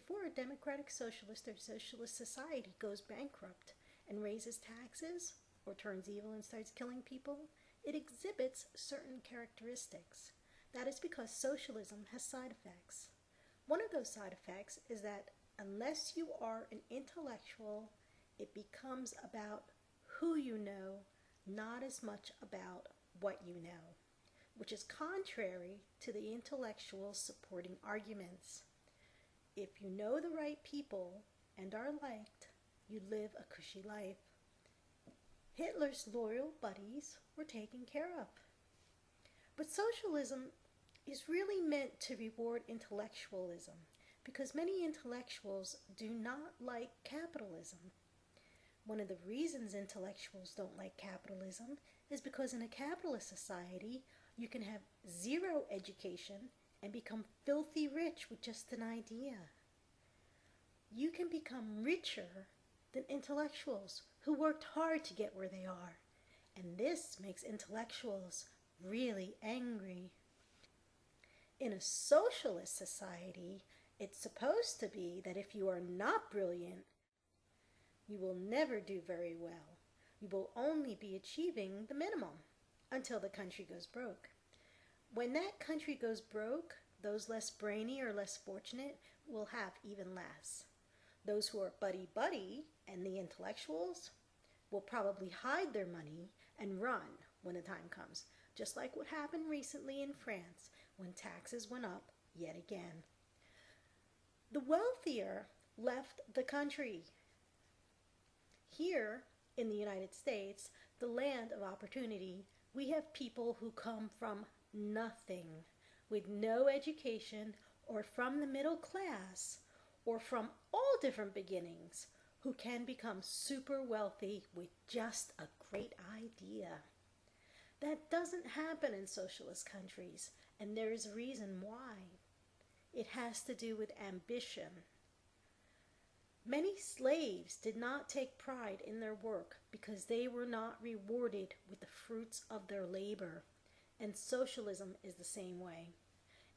before a democratic socialist or socialist society goes bankrupt and raises taxes or turns evil and starts killing people, it exhibits certain characteristics. That is because socialism has side effects. One of those side effects is that unless you are an intellectual, it becomes about who you know, not as much about what you know, which is contrary to the intellectuals' supporting arguments. If you know the right people and are liked, you live a cushy life. Hitler's loyal buddies were taken care of. But socialism is really meant to reward intellectualism because many intellectuals do not like capitalism. One of the reasons intellectuals don't like capitalism is because in a capitalist society, you can have zero education and become filthy rich with just an idea. You can become richer than intellectuals who worked hard to get where they are, and this makes intellectuals really angry. In a socialist society, it's supposed to be that if you are not brilliant, you will never do very well. You will only be achieving the minimum until the country goes broke. When that country goes broke, those less brainy or less fortunate will have even less. Those who are buddy-buddy and the intellectuals will probably hide their money and run when the time comes, just like what happened recently in France when taxes went up yet again. The wealthier left the country. Here in the United States, the land of opportunity, we have people who come from nothing, with no education, or from the middle class, or from all different beginnings, who can become super wealthy with just a great idea. That doesn't happen in socialist countries, and there is a reason why. It has to do with ambition. Many slaves did not take pride in their work because they were not rewarded with the fruits of their labor. And socialism is the same way.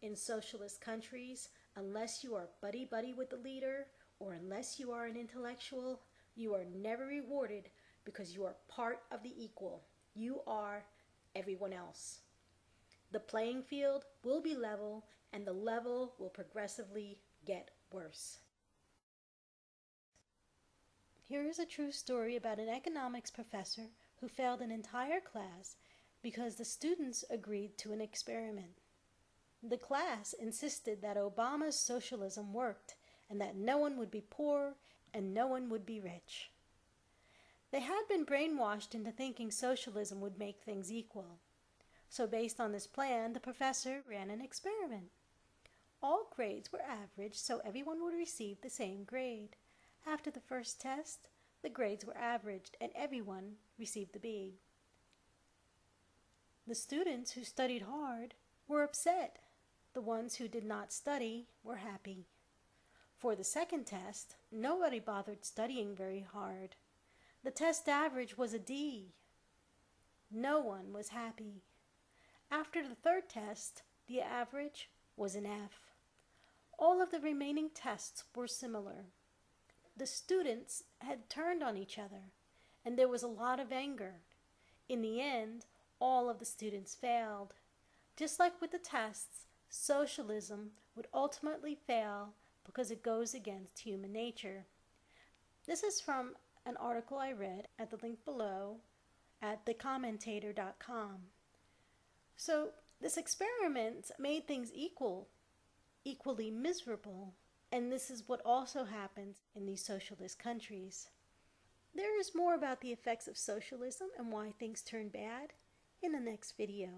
In socialist countries, unless you are buddy-buddy with the leader or unless you are an intellectual, you are never rewarded because you are part of the equal. You are everyone else. The playing field will be level, and the level will progressively get worse. Here is a true story about an economics professor who failed an entire class because the students agreed to an experiment. The class insisted that Obama's socialism worked and that no one would be poor and no one would be rich. They had been brainwashed into thinking socialism would make things equal. So based on this plan, the professor ran an experiment. All grades were averaged so everyone would receive the same grade. After the first test, the grades were averaged and everyone received a B. The students who studied hard were upset. The ones who did not study were happy. For the second test, nobody bothered studying very hard. The test average was a D. No one was happy. After the third test, the average was an F. All of the remaining tests were similar. The students had turned on each other, and there was a lot of anger. In the end, all of the students failed. Just like with the tests, socialism would ultimately fail because it goes against human nature. This is from an article I read at the link below at thecommentator.com. So this experiment made things equally miserable, and this is what also happens in these socialist countries. There is more about the effects of socialism and why things turn bad in the next video.